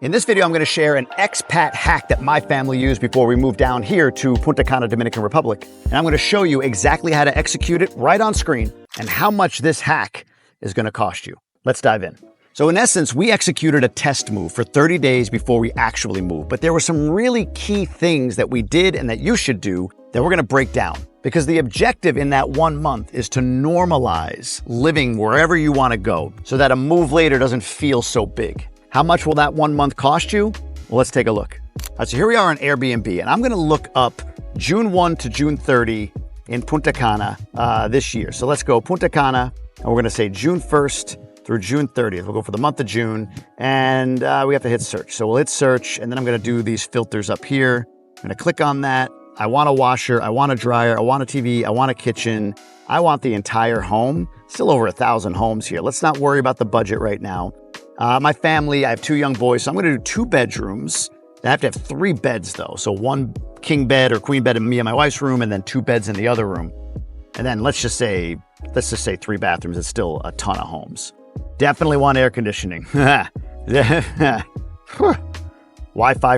In this video, I'm going to share an expat hack that my family used before we moved down here to Punta Cana, Dominican Republic. And I'm going to show you exactly how to execute it right on screen and how much this hack is going to cost you. Let's dive in. So in essence, we executed a test move for 30 days before we actually moved. But there were some really key things that we did and that you should do that we're going to break down. Because the objective in that 1 month is to normalize living wherever you want to go so that a move later doesn't feel so big. How much will that 1 month cost you? Well, let's take a look. All right, so here we are on Airbnb, and I'm going to look up June 1 to June 30 in Punta Cana this year. So let's go Punta Cana, and we're going to say June 1st through June 30th. We'll go for the month of June, and we have to hit search. So we'll hit search, and then I'm going to do these filters up here. I'm going to click on that. I want a washer, I want a dryer, I want a TV, I want a kitchen. I want the entire home. Still over 1,000 homes here. Let's not worry about the budget right now. My family, I have 2 young boys, so I'm going to do 2 bedrooms. I have to have 3 beds though. So 1 king bed or queen bed in me and my wife's room, and then 2 beds in the other room. And then let's just say 3 bathrooms. It's still a ton of homes. Definitely want air conditioning. Wi-Fi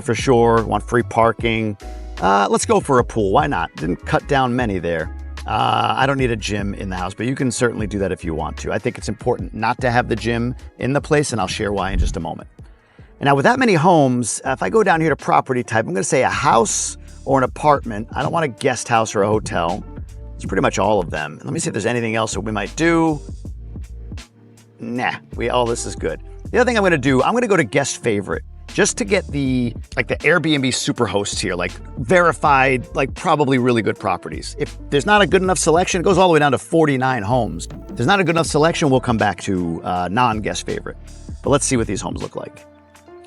for sure. Want free parking. Let's go for a pool. Why not? Didn't cut down many there. I don't need a gym in the house, but you can certainly do that if you want to. I think it's important not to have the gym in the place, and I'll share why in just a moment. And now with that many homes, if I go down here to property type, I'm going to say a house or an apartment. I don't want a guest house or a hotel. It's pretty much all of them. Let me see if there's anything else that we might do. Nah, all this is good. The other thing I'm going to do, I'm going to go to guest favorite. Just to get the Airbnb superhosts here, like verified, like probably really good properties. If there's not a good enough selection, it goes all the way down to 49 homes. If there's not a good enough selection, we'll come back to non-guest favorite. But let's see what these homes look like.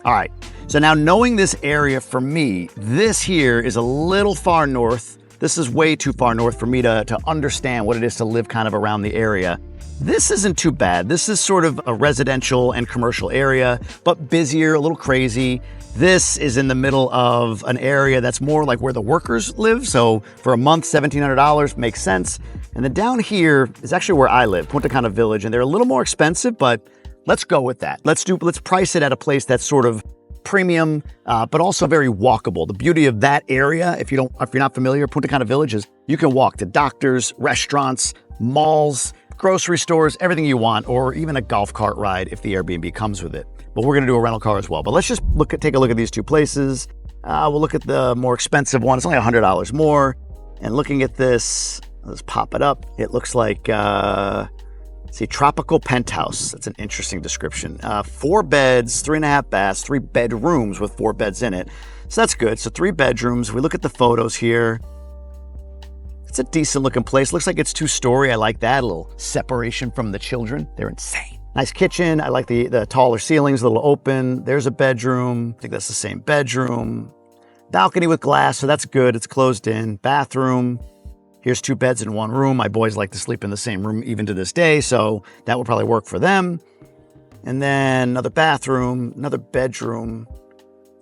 All right, so now knowing this area for me, this here is a little far north. This is way too far north for me to understand what it is to live kind of around the area. This isn't too bad. This is sort of a residential and commercial area, but busier, a little crazy. This is in the middle of an area that's more like where the workers live. So for a month, $1,700 makes sense. And then down here is actually where I live, Punta Cana Village, and they're a little more expensive, but let's go with that. Let's price it at a place that's sort of premium, but also very walkable. The beauty of that area, if you're not familiar, Punta Cana Village is you can walk to doctors, restaurants, malls, grocery stores, everything you want, or even a golf cart ride if the Airbnb comes with it. But we're going to do a rental car as well. But let's just take a look at these 2 places. We'll look at the more expensive one. It's only $100 more. And looking at this, let's pop it up. It looks like, see, tropical penthouse. That's an interesting description. 4 beds, 3.5 baths, 3 bedrooms with 4 beds in it. So that's good. So 3 bedrooms. We look at the photos here. It's a decent looking place. Looks like it's 2-story. I like that. A little separation from the children. They're insane. Nice kitchen. I like the taller ceilings, a little open. There's a bedroom. I think that's the same bedroom. Balcony with glass, so that's good. It's closed in. Bathroom. Here's 2 beds in 1 room. My boys like to sleep in the same room even to this day, so that would probably work for them. And then another bathroom, another bedroom.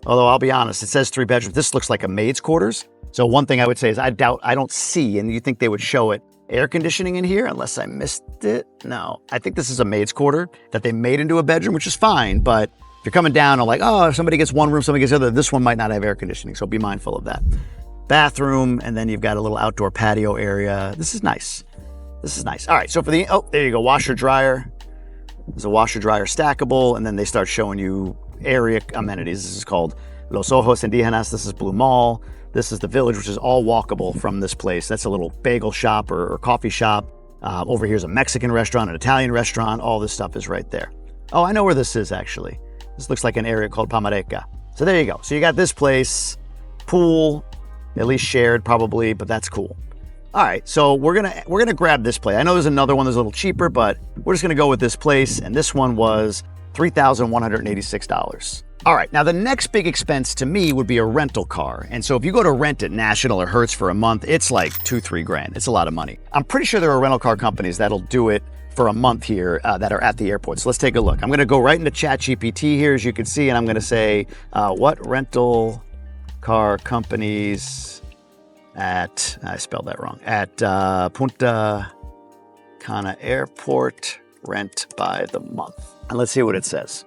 Although I'll be honest, it says 3 bedrooms. This looks like a maid's quarters. So one thing I would say is I don't see, and you think they would show it, air conditioning in here unless I missed it. No, I think this is a maid's quarter that they made into a bedroom, which is fine. But if you're coming down and like, oh, if somebody gets one room, somebody gets the other, this one might not have air conditioning. So be mindful of that. Bathroom, and then you've got a little outdoor patio area. This is nice. This is nice. All right, so for there you go, washer dryer. There's a washer dryer stackable, and then they start showing you area amenities. This is called Los Ojos Indígenas. This is Blue Mall. This is the Village, which is all walkable from this place. That's a little bagel shop or coffee shop. Over here's a Mexican restaurant, an Italian restaurant. All this stuff is right there. Oh, I know where this is actually. This looks like an area called Pamareca. So there you go. So you got this place, pool, at least shared probably, but that's cool. All right, so we're gonna grab this place. I know there's another one that's a little cheaper, but we're just gonna go with this place, and this one was $3,186. All right, now the next big expense to me would be a rental car. And so if you go to rent at National or Hertz for a month, it's like $2-3 grand. It's a lot of money. I'm pretty sure there are rental car companies that'll do it for a month here that are at the airport. So let's take a look. I'm gonna go right into ChatGPT here, as you can see, and I'm gonna say, what rental car companies at, I spelled that wrong, at Punta Cana Airport rent by the month. And let's see what it says.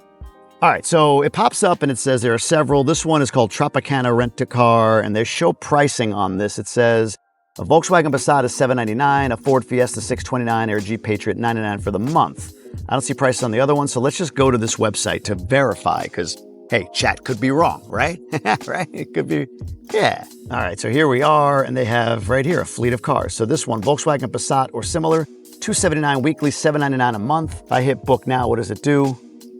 All right, so it pops up and it says there are several. This one is called Tropicana Rent-A-Car, and they show pricing on this. It says a Volkswagen Passat is $799, a Ford Fiesta $629, or a Jeep Patriot $99 for the month. I don't see prices on the other one, so let's just go to this website to verify, because, hey, chat could be wrong, right? Right? It could be, yeah. All right, so here we are, and they have right here a fleet of cars. So this one, Volkswagen Passat or similar, $279 weekly, $799 a month. If I hit book now, what does it do?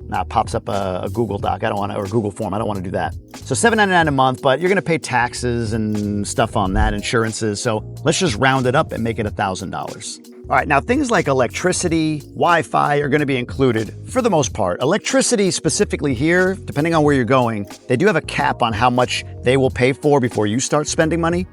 Now it pops up a Google Doc. or a Google form. I don't want to do that. So $799 a month, but you're going to pay taxes and stuff on that, insurances. So let's just round it up and make it $1,000. All right, now things like electricity, Wi-Fi are going to be included for the most part. Electricity specifically here, depending on where you're going, they do have a cap on how much they will pay for before you start spending money.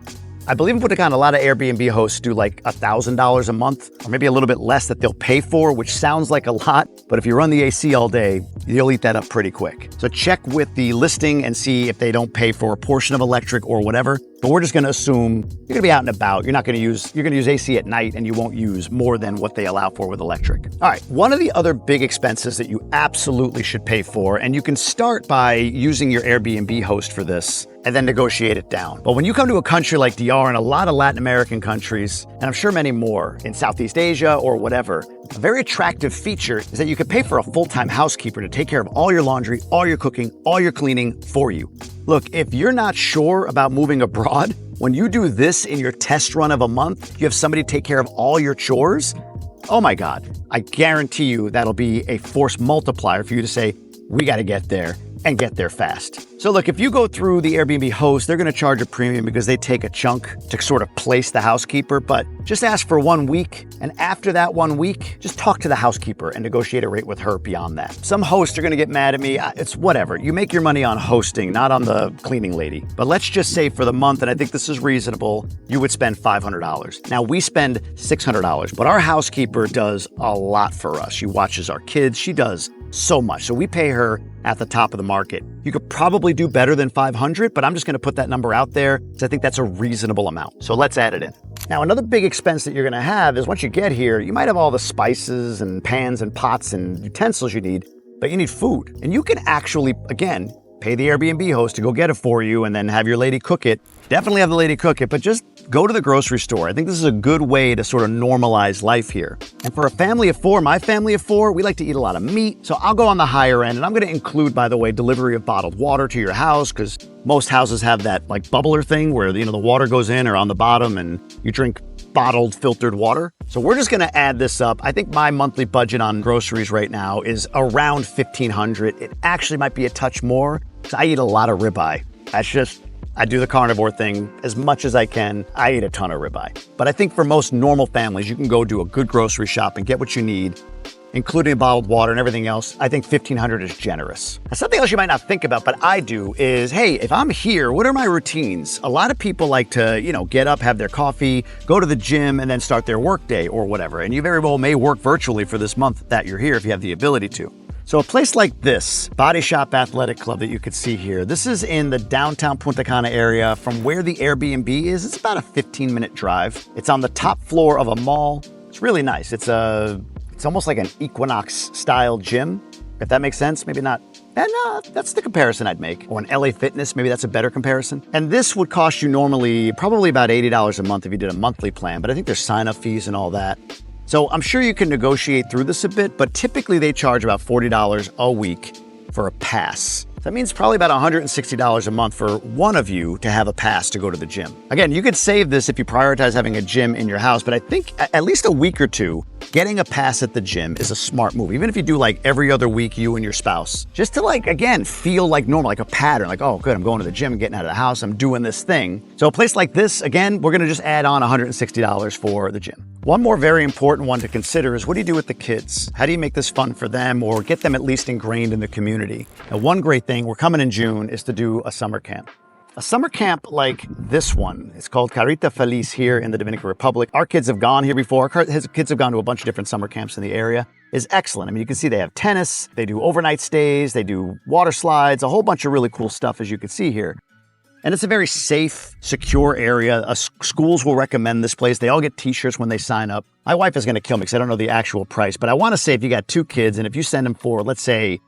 I believe in Punta Cana, a lot of Airbnb hosts do like $1,000 a month, or maybe a little bit less that they'll pay for, which sounds like a lot, but if you run the AC all day, you'll eat that up pretty quick. So check with the listing and see if they don't pay for a portion of electric or whatever. But we're just gonna assume you're gonna be out and about. You're gonna use AC at night and you won't use more than what they allow for with electric. All right, one of the other big expenses that you absolutely should pay for, and you can start by using your Airbnb host for this and then negotiate it down. But when you come to a country like DR and a lot of Latin American countries, and I'm sure many more in Southeast Asia or whatever, a very attractive feature is that you could pay for a full-time housekeeper to take care of all your laundry, all your cooking, all your cleaning for you. Look, if you're not sure about moving abroad, when you do this in your test run of a month, you have somebody take care of all your chores, oh my God, I guarantee you that'll be a force multiplier for you to say, we got to get there and get there fast. So look, if you go through the Airbnb host, they're going to charge a premium because they take a chunk to sort of place the housekeeper, but just ask for 1 week. And after that 1 week, just talk to the housekeeper and negotiate a rate with her beyond that. Some hosts are going to get mad at me. It's whatever. You make your money on hosting, not on the cleaning lady. But let's just say for the month, and I think this is reasonable, you would spend $500. Now we spend $600, but our housekeeper does a lot for us. She watches our kids. She does so much. So we pay her at the top of the market. You could probably do better than 500, but I'm just going to put that number out there because I think that's a reasonable amount. So let's add it in. Now, another big expense that you're going to have is once you get here, you might have all the spices and pans and pots and utensils you need, but you need food. And you can actually, again, pay the Airbnb host to go get it for you and then have your lady cook it. Definitely have the lady cook it, but just go to the grocery store. I think this is a good way to sort of normalize life here. And for a family of four, my family of four, we like to eat a lot of meat. So I'll go on the higher end, and I'm going to include, by the way, delivery of bottled water to your house, because most houses have that like bubbler thing where, the water goes in or on the bottom and you drink bottled filtered water. So we're just going to add this up. I think my monthly budget on groceries right now is around $1,500. It actually might be a touch more because I eat a lot of ribeye. I do the carnivore thing as much as I can. I eat a ton of ribeye. But I think for most normal families, you can go do a good grocery shop and get what you need, including bottled water and everything else. I think $1,500 is generous. Now, something else you might not think about, but I do, is, hey, if I'm here, what are my routines? A lot of people like to, get up, have their coffee, go to the gym, and then start their work day or whatever. And you very well may work virtually for this month that you're here if you have the ability to. So a place like this, Body Shop Athletic Club that you could see here, this is in the downtown Punta Cana area. From where the Airbnb is, it's about a 15-minute drive. It's on the top floor of a mall. It's really nice. It's almost like an Equinox-style gym, if that makes sense. Maybe not. No, that's the comparison I'd make. Or an LA Fitness, maybe that's a better comparison. And this would cost you normally probably about $80 a month if you did a monthly plan, but I think there's sign-up fees and all that. So I'm sure you can negotiate through this a bit, but typically they charge about $40 a week for a pass. That means probably about $160 a month for one of you to have a pass to go to the gym. Again, you could save this if you prioritize having a gym in your house, but I think at least a week or two, getting a pass at the gym is a smart move. Even if you do like every other week, you and your spouse, just to again, feel like normal, like a pattern, like, oh, good, I'm going to the gym, I'm getting out of the house, I'm doing this thing. So a place like this, again, we're gonna just add on $160 for the gym. One more very important one to consider is, what do you do with the kids? How do you make this fun for them or get them at least ingrained in the community? Now, one great thing, we're coming in June, is to do a summer camp. A summer camp like this one, it's called Carita Feliz here in the Dominican Republic. Our kids have gone here before. His kids have gone to a bunch of different summer camps in the area. Is excellent. I mean, you can see they have tennis, they do overnight stays, they do water slides, a whole bunch of really cool stuff, as you can see here. And it's a very safe, secure area. Schools will recommend this place. They all get t-shirts when they sign up. My wife is going to kill me because I don't know the actual price, but I want to say if you got two kids and if you send them for, let's say,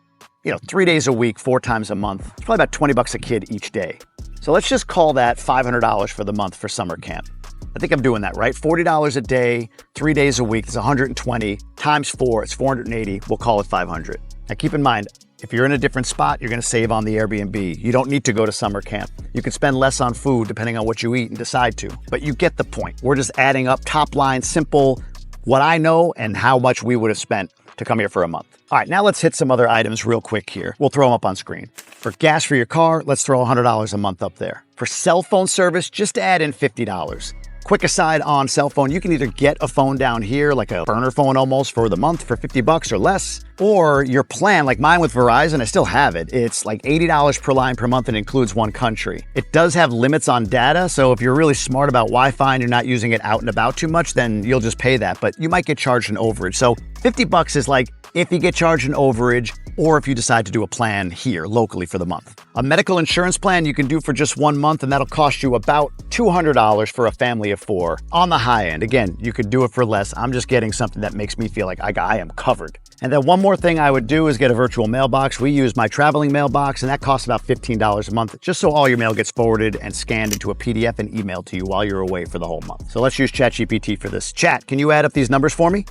3 days a week, 4 times a month. It's probably about 20 bucks a kid each day. So let's just call that $500 for the month for summer camp. I think I'm doing that right. $40 a day, 3 days a week is 120 times 4, it's 480. We'll call it 500. Now keep in mind, if you're in a different spot, you're going to save on the Airbnb. You don't need to go to summer camp. You can spend less on food depending on what you eat and decide to. But you get the point. We're just adding up top line, simple, what I know and how much we would have spent to come here for a month. All right, now let's hit some other items real quick here. We'll throw them up on screen. For gas for your car, let's throw $100 a month up there. For cell phone service, just add in $50. Quick aside on cell phone, you can either get a phone down here, like a burner phone almost for the month for 50 bucks or less, or your plan, like mine with Verizon, I still have it. It's like $80 per line per month and includes one country. It does have limits on data, so if you're really smart about Wi-Fi and you're not using it out and about too much, then you'll just pay that, but you might get charged an overage. So 50 bucks is like if you get charged an overage or if you decide to do a plan here locally for the month. A medical insurance plan you can do for just 1 month, and that'll cost you about $200 for a family of 4 on the high end. Again, you could do it for less. I'm just getting something that makes me feel like I am covered. And then one more thing I would do is get a virtual mailbox. We use my traveling mailbox, and that costs about $15 a month, just so all your mail gets forwarded and scanned into a PDF and emailed to you while you're away for the whole month. So let's use ChatGPT for this. Chat, can you add up these numbers for me?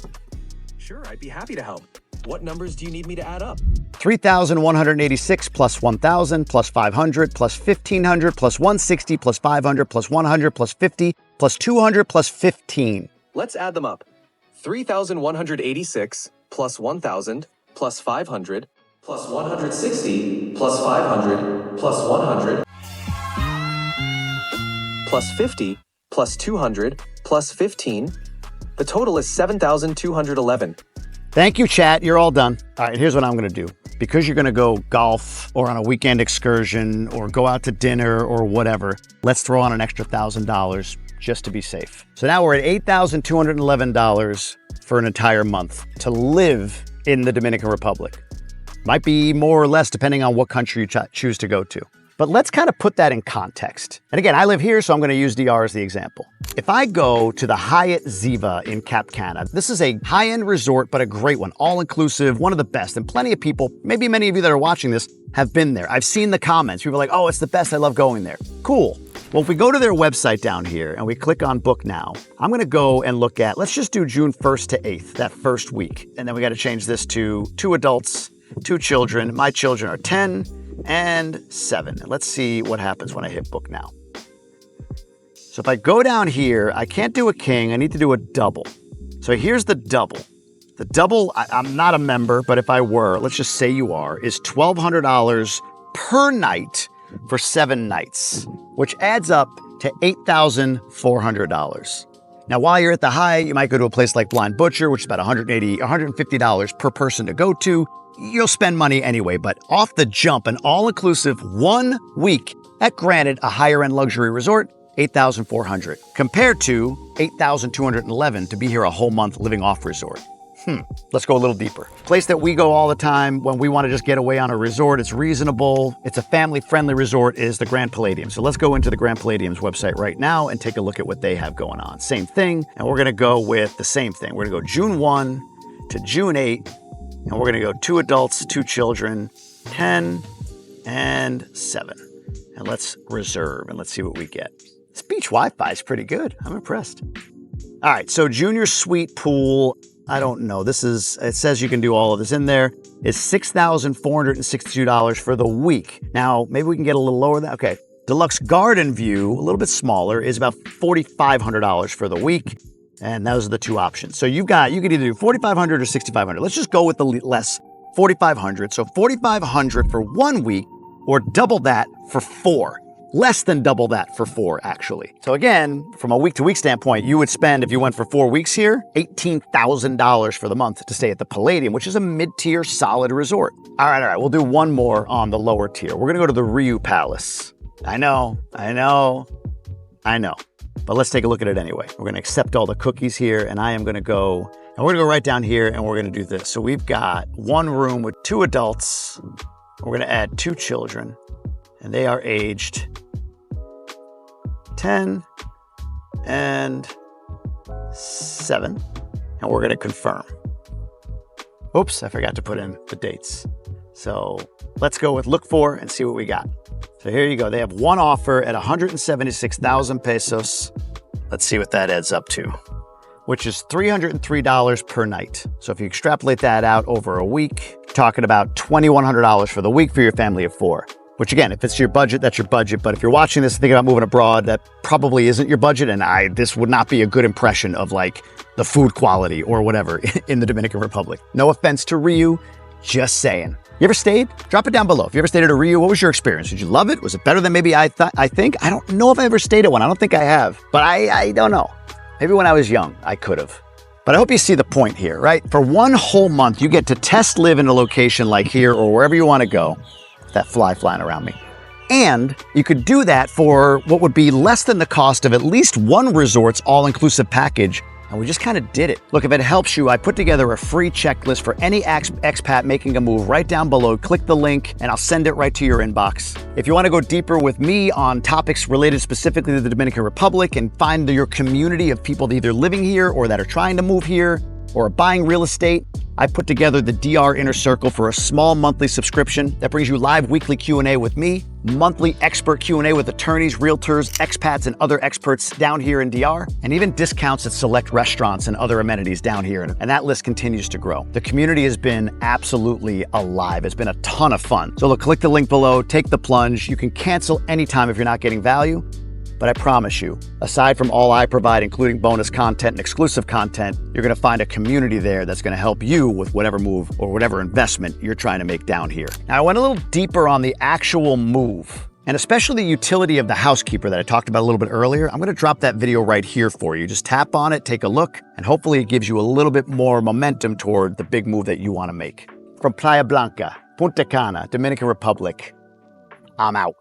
Sure, I'd be happy to help. What numbers do you need me to add up? 3,186 plus 1,000 plus 500 plus 1,500 plus 160 plus 500 plus 100 plus 50 plus 200 plus 15. Let's add them up. 3,186 plus 1,000 plus 500 plus 160 plus 500 plus 100 plus 50 plus 200 plus 15. The total is 7,211. Thank you, chat. You're all done. All right, here's what I'm going to do. Because you're going to go golf or on a weekend excursion or go out to dinner or whatever, let's throw on an extra $1,000 just to be safe. So now we're at $8,211 for an entire month to live in the Dominican Republic. Might be more or less depending on what country you choose to go to. But let's kind of put that in context. And again, I live here, so I'm going to use DR as the example. If I go to the Hyatt Ziva in Cap Cana, this is a high-end resort, but a great one, all-inclusive, one of the best. And plenty of people, maybe many of you that are watching this, have been there. I've seen the comments. People are like, oh, it's the best. I love going there. Cool. Well, if we go to their website down here and we click on Book Now, I'm going to go and look at, let's just do June 1st to 8th, that first week. And then we got to change this to 2 adults, 2 children. My children are 10 and 7. Let's see what happens when I hit Book Now. So if I go down here, I can't do a king. I need to do a double. So here's the double. The double, I'm not a member, but if I were, let's just say you are, is $1,200 per night for 7 nights, which adds up to $8,400. Now, while you're at the Hyatt, you might go to a place like Blind Butcher, which is about $150 per person to go to. You'll spend money anyway, but off the jump, an all-inclusive 1 week at, granted, a higher-end luxury resort, $8,400, compared to $8,211 to be here a whole month living off resort. Let's go a little deeper. Place that we go all the time when we want to just get away on a resort. It's reasonable. It's a family-friendly resort, is the Grand Palladium. So let's go into the Grand Palladium's website right now and take a look at what they have going on. Same thing, and we're going to go with the same thing. We're going to go June 1 to June 8, and we're going to go 2 adults, 2 children, 10 and 7. And let's reserve, and let's see what we get. This beach Wi-Fi is pretty good. I'm impressed. All right, so junior suite pool, I don't know. It says you can do all of this in there. It's $6,462 for the week. Now, maybe we can get a little lower than that. Okay. Deluxe garden view, a little bit smaller, is about $4,500 for the week. And those are the 2 options. So you could either do $4,500 or $6,500. Let's just go with the less, $4,500. So $4,500 for 1 week, or double that for 4. Less than double that for 4, actually. So again, from a week-to-week standpoint, you would spend, if you went for 4 weeks here, $18,000 for the month to stay at the Palladium, which is a mid-tier solid resort. All right, we'll do one more on the lower tier. We're gonna go to the Riu Palace. I know. But let's take a look at it anyway. We're gonna accept all the cookies here, and I am gonna go, and we're gonna go right down here, and we're gonna do this. So we've got 1 room with 2 adults. We're gonna add 2 children, and they are aged 10 and 7, and we're going to confirm. Oops, I forgot to put in the dates. So let's go with look for and see what we got. So here you go. They have one offer at 176,000 pesos. Let's see what that adds up to, which is $303 per night. So if you extrapolate that out over a week, you're talking about $2,100 for the week for your family of 4. Which again, if it's your budget, that's your budget. But if you're watching this and thinking about moving abroad, that probably isn't your budget. And this would not be a good impression of like the food quality or whatever in the Dominican Republic. No offense to Rio, just saying. You ever stayed? Drop it down below. If you ever stayed at a Rio, what was your experience? Did you love it? Was it better than maybe I think? I don't know if I ever stayed at one. I don't think I have, but I don't know. Maybe when I was young, I could have. But I hope you see the point here, right? For one whole month, you get to test live in a location like here or wherever you want to go. That fly flying around me. And you could do that for what would be less than the cost of at least one resort's all-inclusive package. And we just kind of did it. Look, if it helps you, I put together a free checklist for any expat making a move right down below. Click the link and I'll send it right to your inbox. If you want to go deeper with me on topics related specifically to the Dominican Republic and find your community of people either living here or that are trying to move here or buying real estate, I put together the DR Inner Circle for a small monthly subscription that brings you live weekly Q&A with me, monthly expert Q&A with attorneys, realtors, expats, and other experts down here in DR, and even discounts at select restaurants and other amenities down here. And that list continues to grow. The community has been absolutely alive. It's been a ton of fun. So look, click the link below, take the plunge. You can cancel anytime if you're not getting value. But I promise you, aside from all I provide, including bonus content and exclusive content, you're gonna find a community there that's gonna help you with whatever move or whatever investment you're trying to make down here. Now, I went a little deeper on the actual move, and especially the utility of the housekeeper that I talked about a little bit earlier. I'm gonna drop that video right here for you. Just tap on it, take a look, and hopefully it gives you a little bit more momentum toward the big move that you wanna make. From Playa Blanca, Punta Cana, Dominican Republic, I'm out.